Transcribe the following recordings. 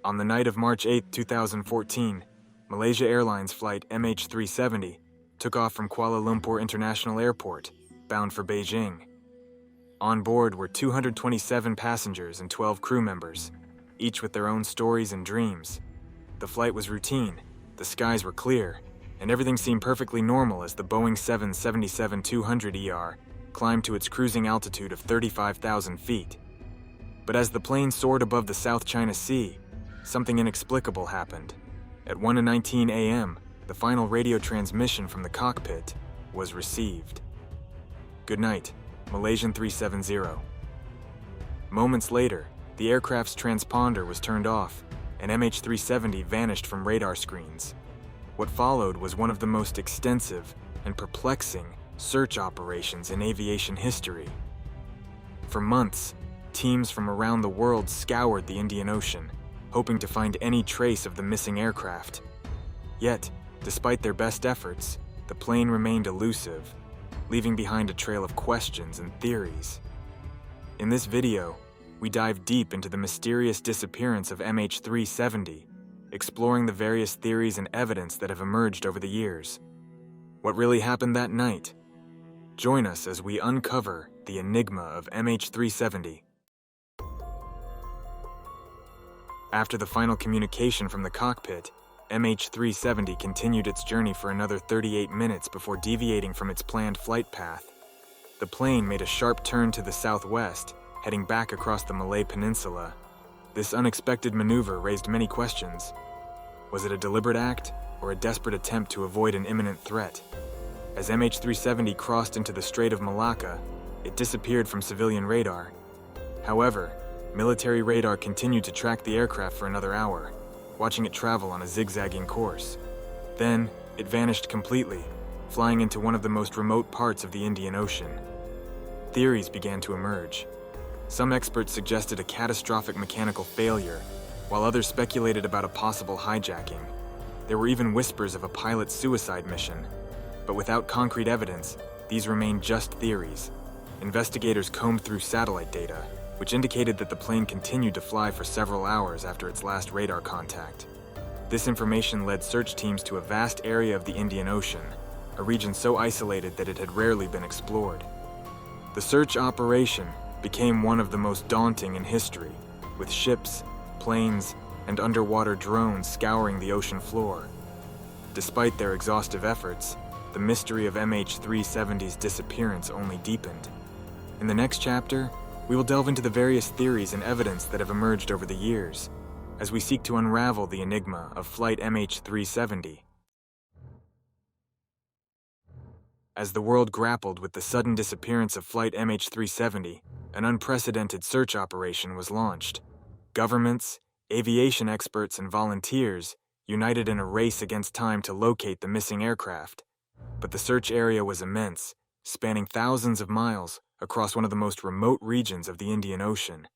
On the night of March 8, 2014, Malaysia Airlines Flight MH370 took off from Kuala Lumpur International Airport, bound for Beijing. On board were 227 passengers and 12 crew members, each with their own stories and dreams. The flight was routine, the skies were clear, and everything seemed perfectly normal as the Boeing 777-200ER climbed to its cruising altitude of 35,000 feet. But as the plane soared above the South China Sea, something inexplicable happened. At 1:19 a.m., the final radio transmission from the cockpit was received. "Good night, Malaysian 370. Moments later, the aircraft's transponder was turned off, and MH370 vanished from radar screens. What followed was one of the most extensive and perplexing search operations in aviation history. For months, teams from around the world scoured the Indian Ocean, hoping to find any trace of the missing aircraft. Yet, despite their best efforts, the plane remained elusive, leaving behind a trail of questions and theories. In this video, we dive deep into the mysterious disappearance of MH370, exploring the various theories and evidence that have emerged over the years. What really happened that night? Join us as we uncover the enigma of MH370. After the final communication from the cockpit, MH370 continued its journey for another 38 minutes before deviating from its planned flight path. The plane made a sharp turn to the southwest, heading back across the Malay Peninsula. This unexpected maneuver raised many questions. Was it a deliberate act, or a desperate attempt to avoid an imminent threat? As MH370 crossed into the Strait of Malacca, it disappeared from civilian radar. However, military radar continued to track the aircraft for another hour, watching it travel on a zigzagging course. Then, it vanished completely, flying into one of the most remote parts of the Indian Ocean. Theories began to emerge. Some experts suggested a catastrophic mechanical failure, while others speculated about a possible hijacking. There were even whispers of a pilot's suicide mission. But without concrete evidence, these remained just theories. Investigators combed through satellite data, which indicated that the plane continued to fly for several hours after its last radar contact. This information led search teams to a vast area of the Indian Ocean, a region so isolated that it had rarely been explored. The search operation became one of the most daunting in history, with ships, planes, and underwater drones scouring the ocean floor. Despite their exhaustive efforts, the mystery of MH370's disappearance only deepened. In the next chapter, we will delve into the various theories and evidence that have emerged over the years, as we seek to unravel the enigma of Flight MH370. As the world grappled with the sudden disappearance of Flight MH370, an unprecedented search operation was launched. Governments, aviation experts, and volunteers united in a race against time to locate the missing aircraft. But the search area was immense, spanning thousands of miles across one of the most remote regions of the Indian Ocean.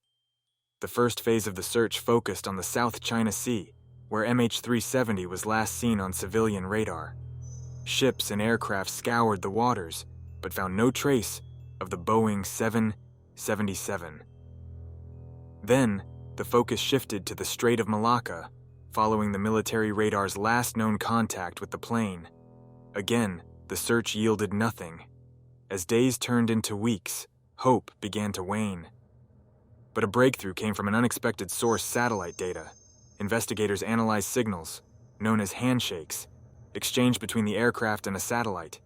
The first phase of the search focused on the South China Sea, where MH370 was last seen on civilian radar. Ships and aircraft scoured the waters, but found no trace of the Boeing 777. Then, the focus shifted to the Strait of Malacca, following the military radar's last known contact with the plane. Again, the search yielded nothing. As days turned into weeks, hope began to wane. But a breakthrough came from an unexpected source: satellite data. Investigators analyzed signals, known as handshakes, exchanged between the aircraft and a satellite.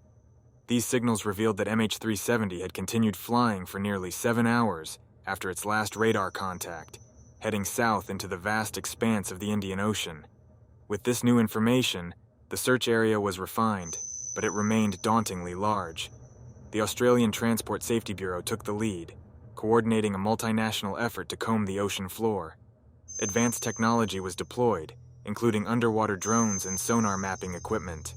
These signals revealed that MH370 had continued flying for nearly 7 hours after its last radar contact, heading south into the vast expanse of the Indian Ocean. With this new information, the search area was refined, but it remained dauntingly large. The Australian Transport Safety Bureau took the lead, coordinating a multinational effort to comb the ocean floor. Advanced technology was deployed, including underwater drones and sonar mapping equipment.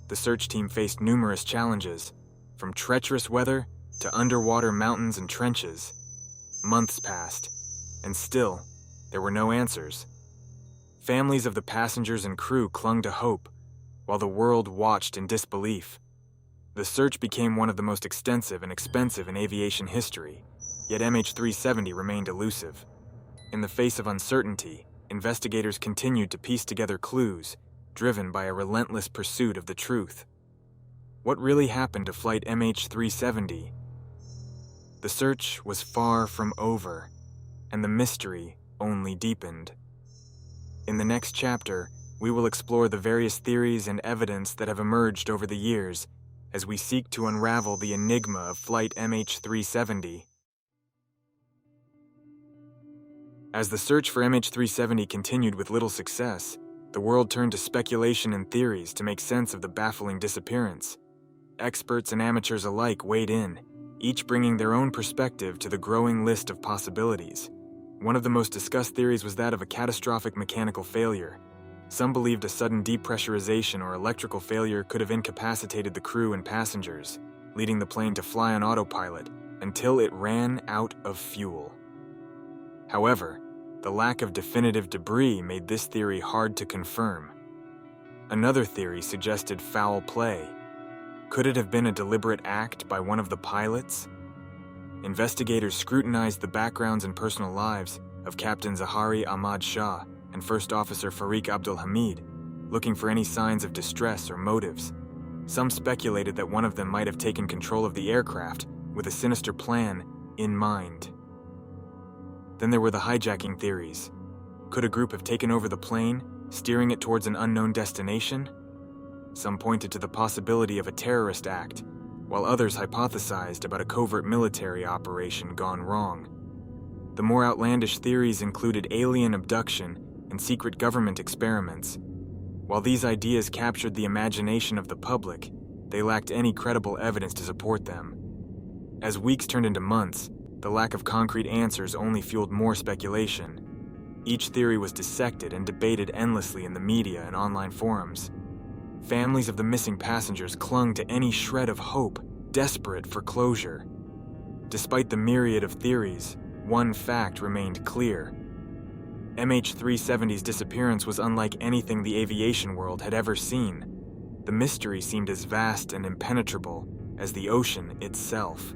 The search team faced numerous challenges, from treacherous weather to underwater mountains and trenches. Months passed, and still, there were no answers. Families of the passengers and crew clung to hope, while the world watched in disbelief. The search became one of the most extensive and expensive in aviation history, yet MH370 remained elusive. In the face of uncertainty, investigators continued to piece together clues, driven by a relentless pursuit of the truth. What really happened to Flight MH370? The search was far from over, and the mystery only deepened. In the next chapter, we will explore the various theories and evidence that have emerged over the years as we seek to unravel the enigma of Flight MH370. As the search for MH370 continued with little success, the world turned to speculation and theories to make sense of the baffling disappearance. Experts and amateurs alike weighed in, each bringing their own perspective to the growing list of possibilities. One of the most discussed theories was that of a catastrophic mechanical failure. Some believed a sudden depressurization or electrical failure could have incapacitated the crew and passengers, leading the plane to fly on autopilot until it ran out of fuel. However, the lack of definitive debris made this theory hard to confirm. Another theory suggested foul play. Could it have been a deliberate act by one of the pilots? Investigators scrutinized the backgrounds and personal lives of Captain Zahari Ahmad Shah and First Officer Fariq Abdul Hamid, looking for any signs of distress or motives. Some speculated that one of them might have taken control of the aircraft with a sinister plan in mind. Then there were the hijacking theories. Could a group have taken over the plane, steering it towards an unknown destination? Some pointed to the possibility of a terrorist act, while others hypothesized about a covert military operation gone wrong. The more outlandish theories included alien abduction and secret government experiments. While these ideas captured the imagination of the public, they lacked any credible evidence to support them. As weeks turned into months, the lack of concrete answers only fueled more speculation. Each theory was dissected and debated endlessly in the media and online forums. Families of the missing passengers clung to any shred of hope, desperate for closure. Despite the myriad of theories, one fact remained clear. MH370's disappearance was unlike anything the aviation world had ever seen. The mystery seemed as vast and impenetrable as the ocean itself.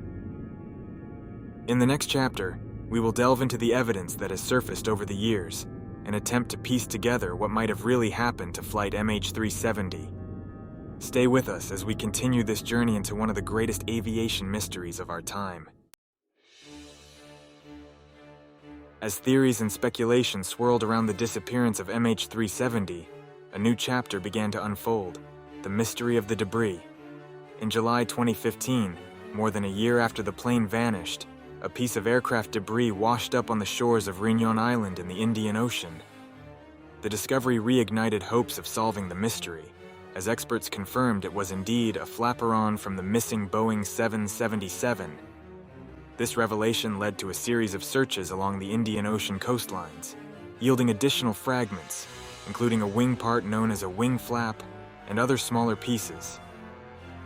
In the next chapter, we will delve into the evidence that has surfaced over the years and attempt to piece together what might have really happened to Flight MH370. Stay with us as we continue this journey into one of the greatest aviation mysteries of our time. As theories and speculation swirled around the disappearance of MH370, a new chapter began to unfold, the mystery of the debris. In July 2015, more than a year after the plane vanished, a piece of aircraft debris washed up on the shores of Réunion Island in the Indian Ocean. The discovery reignited hopes of solving the mystery, as experts confirmed it was indeed a flaperon from the missing Boeing 777. This revelation led to a series of searches along the Indian Ocean coastlines, yielding additional fragments, including a wing part known as a wing flap and other smaller pieces.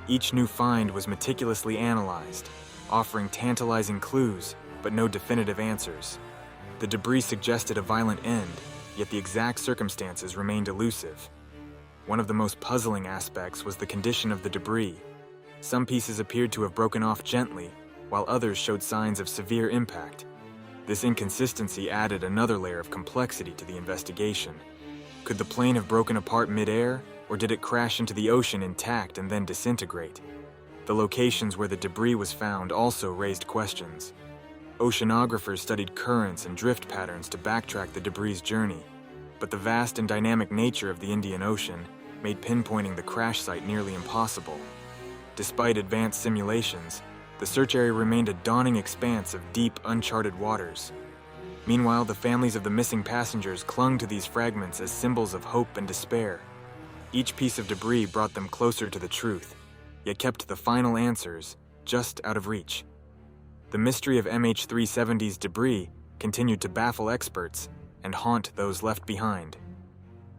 Each new find was meticulously analyzed, offering tantalizing clues but no definitive answers. The debris suggested a violent end, yet the exact circumstances remained elusive. One of the most puzzling aspects was the condition of the debris. Some pieces appeared to have broken off gently, while others showed signs of severe impact. This inconsistency added another layer of complexity to the investigation. Could the plane have broken apart mid-air, or did it crash into the ocean intact and then disintegrate? The locations where the debris was found also raised questions. Oceanographers studied currents and drift patterns to backtrack the debris' journey, but the vast and dynamic nature of the Indian Ocean made pinpointing the crash site nearly impossible. Despite advanced simulations, the search area remained a daunting expanse of deep, uncharted waters. Meanwhile, the families of the missing passengers clung to these fragments as symbols of hope and despair. Each piece of debris brought them closer to the truth, yet kept the final answers just out of reach. The mystery of MH370's debris continued to baffle experts and haunt those left behind.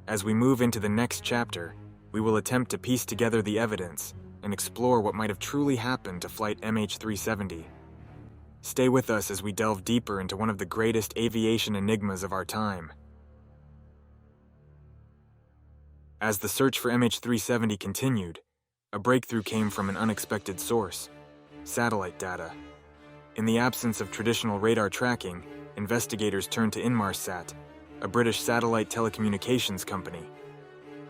As we move into the next chapter, we will attempt to piece together the evidence and explore what might have truly happened to Flight MH370. Stay with us as we delve deeper into one of the greatest aviation enigmas of our time. As the search for MH370 continued, a breakthrough came from an unexpected source: satellite data. In the absence of traditional radar tracking, investigators turned to Inmarsat, a British satellite telecommunications company.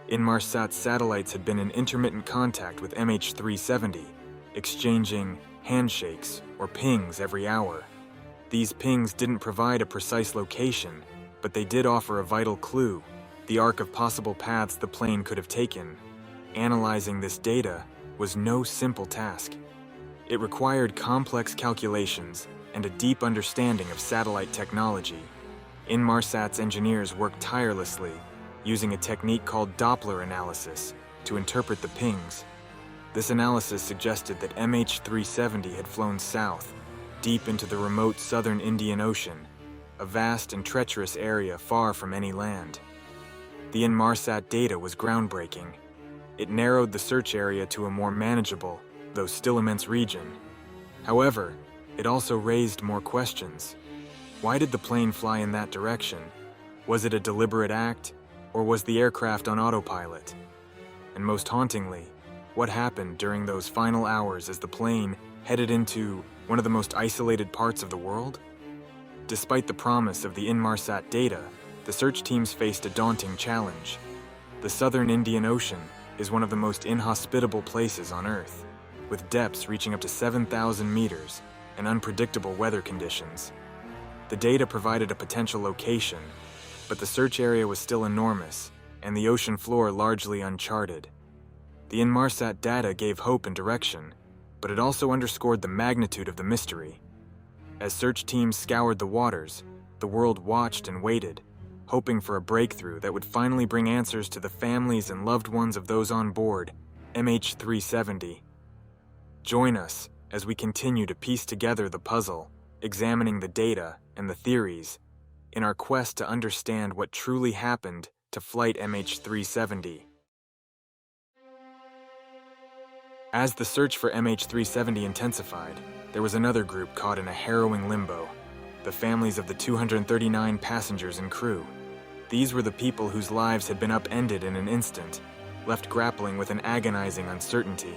Inmarsat's satellites had been in intermittent contact with MH370, exchanging handshakes or pings every hour. These pings didn't provide a precise location, but they did offer a vital clue, the arc of possible paths the plane could have taken. Analyzing this data was no simple task. It required complex calculations and a deep understanding of satellite technology. Inmarsat's engineers worked tirelessly, using a technique called Doppler analysis to interpret the pings. This analysis suggested that MH370 had flown south, deep into the remote southern Indian Ocean, a vast and treacherous area far from any land. The Inmarsat data was groundbreaking. It narrowed the search area to a more manageable, though still immense region. However, it also raised more questions. Why did the plane fly in that direction? Was it a deliberate act, or was the aircraft on autopilot? And most hauntingly, what happened during those final hours as the plane headed into one of the most isolated parts of the world? Despite the promise of the Inmarsat data, the search teams faced a daunting challenge. The southern Indian Ocean is one of the most inhospitable places on Earth, with depths reaching up to 7,000 meters and unpredictable weather conditions. The data provided a potential location, but the search area was still enormous and the ocean floor largely uncharted. The Inmarsat data gave hope and direction, but it also underscored the magnitude of the mystery. As search teams scoured the waters, the world watched and waited, hoping for a breakthrough that would finally bring answers to the families and loved ones of those on board MH370. Join us as we continue to piece together the puzzle, examining the data and the theories, in our quest to understand what truly happened to Flight MH370. As the search for MH370 intensified, there was another group caught in a harrowing limbo: the families of the 239 passengers and crew. These were the people whose lives had been upended in an instant, left grappling with an agonizing uncertainty.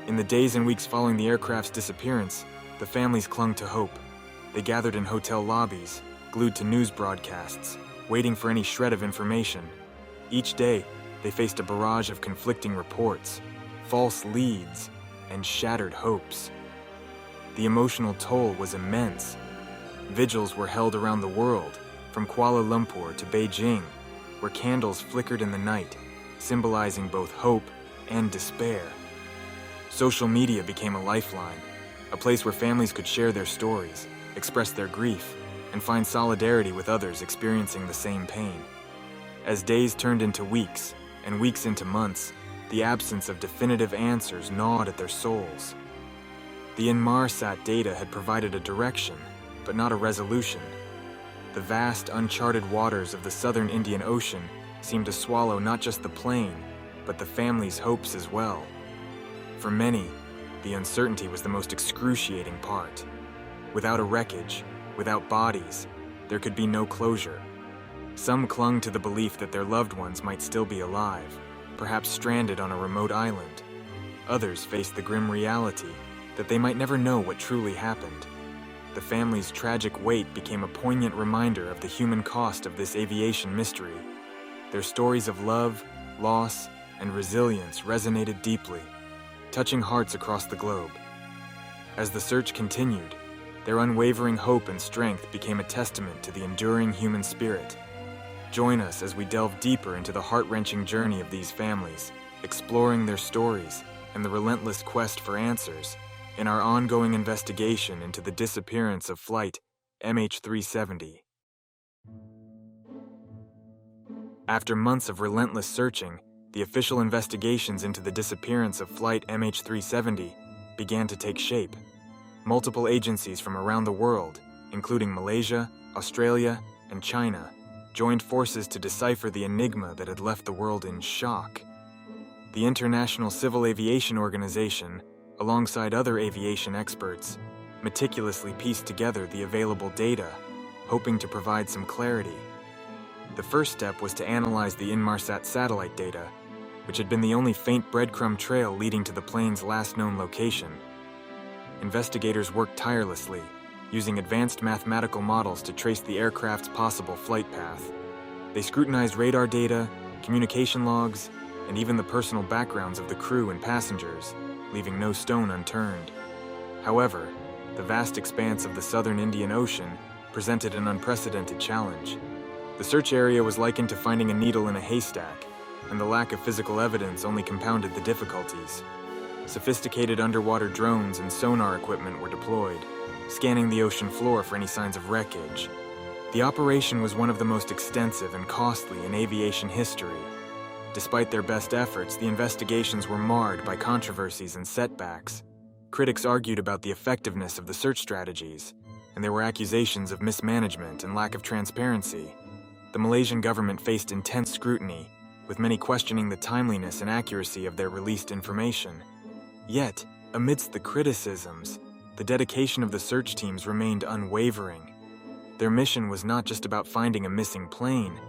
In the days and weeks following the aircraft's disappearance, the families clung to hope. They gathered in hotel lobbies, glued to news broadcasts, waiting for any shred of information. Each day, they faced a barrage of conflicting reports, false leads, and shattered hopes. The emotional toll was immense. Vigils were held around the world, from Kuala Lumpur to Beijing, where candles flickered in the night, symbolizing both hope and despair. Social media became a lifeline, a place where families could share their stories, express their grief, and find solidarity with others experiencing the same pain. As days turned into weeks, and weeks into months, the absence of definitive answers gnawed at their souls. The Inmarsat data had provided a direction, but not a resolution. The vast, uncharted waters of the southern Indian Ocean seemed to swallow not just the plane, but the family's hopes as well. For many, the uncertainty was the most excruciating part. Without a wreckage, without bodies, there could be no closure. Some clung to the belief that their loved ones might still be alive, perhaps stranded on a remote island. Others faced the grim reality that they might never know what truly happened. The family's tragic weight became a poignant reminder of the human cost of this aviation mystery. Their stories of love, loss, and resilience resonated deeply, touching hearts across the globe. As the search continued, their unwavering hope and strength became a testament to the enduring human spirit. Join us as we delve deeper into the heart-wrenching journey of these families, exploring their stories and the relentless quest for answers in our ongoing investigation into the disappearance of Flight MH370. After months of relentless searching, the official investigations into the disappearance of Flight MH370 began to take shape. Multiple agencies from around the world, including Malaysia, Australia, and China, joined forces to decipher the enigma that had left the world in shock. The International Civil Aviation Organization, alongside other aviation experts, meticulously pieced together the available data, hoping to provide some clarity. The first step was to analyze the Inmarsat satellite data, which had been the only faint breadcrumb trail leading to the plane's last known location. Investigators worked tirelessly, using advanced mathematical models to trace the aircraft's possible flight path. They scrutinized radar data, communication logs, and even the personal backgrounds of the crew and passengers, leaving no stone unturned. However, the vast expanse of the southern Indian Ocean presented an unprecedented challenge. The search area was likened to finding a needle in a haystack, and the lack of physical evidence only compounded the difficulties. Sophisticated underwater drones and sonar equipment were deployed, scanning the ocean floor for any signs of wreckage. The operation was one of the most extensive and costly in aviation history. Despite their best efforts, the investigations were marred by controversies and setbacks. Critics argued about the effectiveness of the search strategies, and there were accusations of mismanagement and lack of transparency. The Malaysian government faced intense scrutiny, with many questioning the timeliness and accuracy of their released information. Yet, amidst the criticisms, the dedication of the search teams remained unwavering. Their mission was not just about finding a missing plane,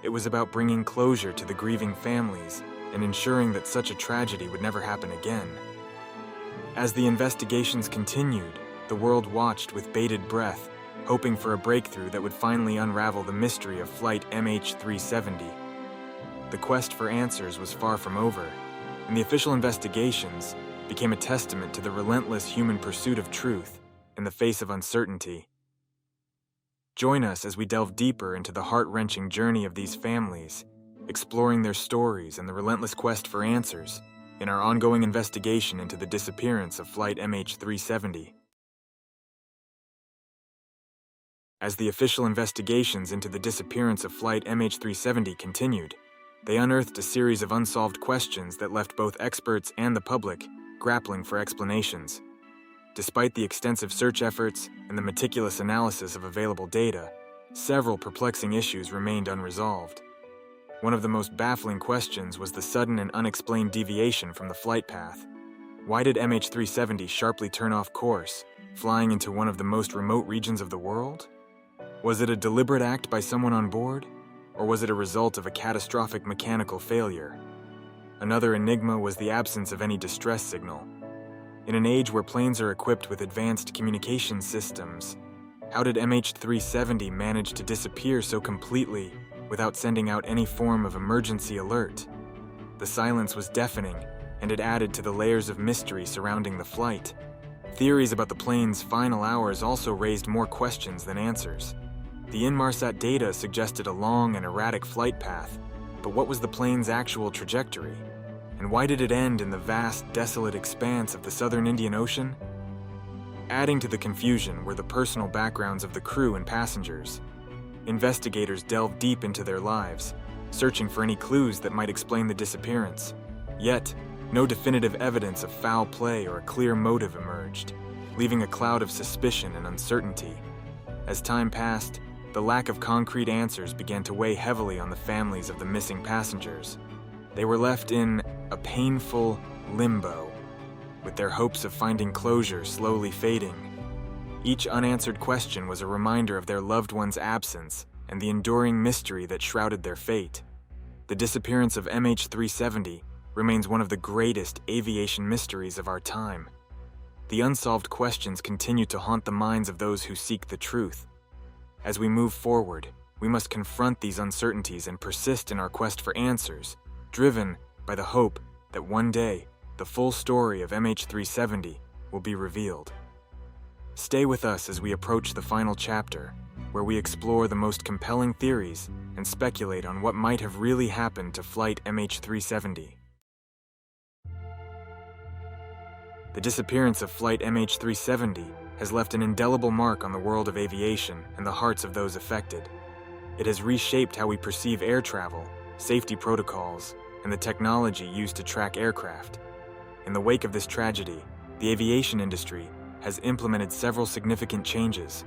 it was about bringing closure to the grieving families and ensuring that such a tragedy would never happen again. As the investigations continued, the world watched with bated breath, hoping for a breakthrough that would finally unravel the mystery of Flight MH370. The quest for answers was far from over, and the official investigations became a testament to the relentless human pursuit of truth in the face of uncertainty. Join us as we delve deeper into the heart-wrenching journey of these families, exploring their stories and the relentless quest for answers in our ongoing investigation into the disappearance of Flight MH370. As the official investigations into the disappearance of Flight MH370 continued, they unearthed a series of unsolved questions that left both experts and the public grappling for explanations. Despite the extensive search efforts and the meticulous analysis of available data, several perplexing issues remained unresolved. One of the most baffling questions was the sudden and unexplained deviation from the flight path. Why did MH370 sharply turn off course, flying into one of the most remote regions of the world? Was it a deliberate act by someone on board, or was it a result of a catastrophic mechanical failure? Another enigma was the absence of any distress signal. In an age where planes are equipped with advanced communication systems, how did MH370 manage to disappear so completely without sending out any form of emergency alert? The silence was deafening, and it added to the layers of mystery surrounding the flight. Theories about the plane's final hours also raised more questions than answers. The Inmarsat Data suggested a long and erratic flight path, but what was the plane's actual trajectory? And why did it end in the vast, desolate expanse of the southern Indian Ocean? Adding to the confusion were the personal backgrounds of the crew and passengers. Investigators delved deep into their lives, searching for any clues that might explain the disappearance. Yet, no definitive evidence of foul play or a clear motive emerged, leaving a cloud of suspicion and uncertainty. As time passed, the lack of concrete answers began to weigh heavily on the families of the missing passengers. They were left in a painful limbo, with their hopes of finding closure slowly fading. Each unanswered question was a reminder of their loved one's absence and the enduring mystery that shrouded their fate. The disappearance of MH370 remains one of the greatest aviation mysteries of our time. The unsolved questions continue to haunt the minds of those who seek the truth. As we move forward, we must confront these uncertainties and persist in our quest for answers, driven by the hope that one day, the full story of MH370 will be revealed. Stay with us as we approach the final chapter, where we explore the most compelling theories and speculate on what might have really happened to Flight MH370. The disappearance of Flight MH370 has left an indelible mark on the world of aviation and the hearts of those affected. It has reshaped how we perceive air travel, safety protocols, and the technology used to track aircraft. In the wake of this tragedy, the aviation industry has implemented several significant changes.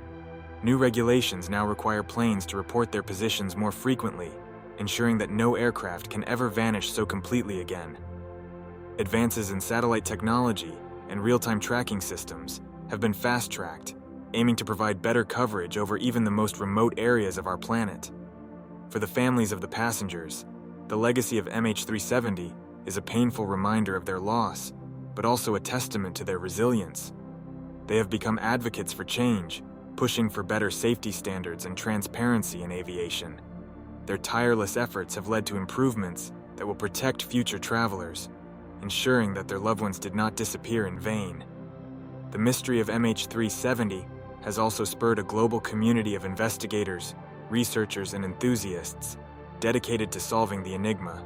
New regulations now require planes to report their positions more frequently, ensuring that no aircraft can ever vanish so completely again. Advances in satellite technology and real-time tracking systems have been fast-tracked, aiming to provide better coverage over even the most remote areas of our planet. For the families of the passengers, the legacy of MH370 is a painful reminder of their loss, but also a testament to their resilience. They have become advocates for change, pushing for better safety standards and transparency in aviation. Their tireless efforts have led to improvements that will protect future travelers, ensuring that their loved ones did not disappear in vain. The mystery of MH370 has also spurred a global community of investigators, researchers, and enthusiasts dedicated to solving the enigma.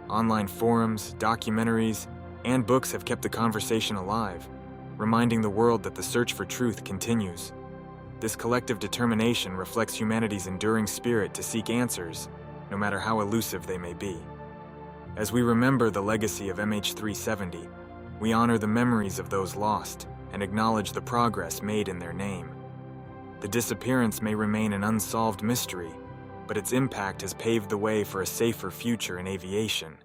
Online forums, documentaries, and books have kept the conversation alive, reminding the world that the search for truth continues. This collective determination reflects humanity's enduring spirit to seek answers, no matter how elusive they may be. As we remember the legacy of MH370, we honor the memories of those lost and acknowledge the progress made in their name. The disappearance may remain an unsolved mystery, but its impact has paved the way for a safer future in aviation.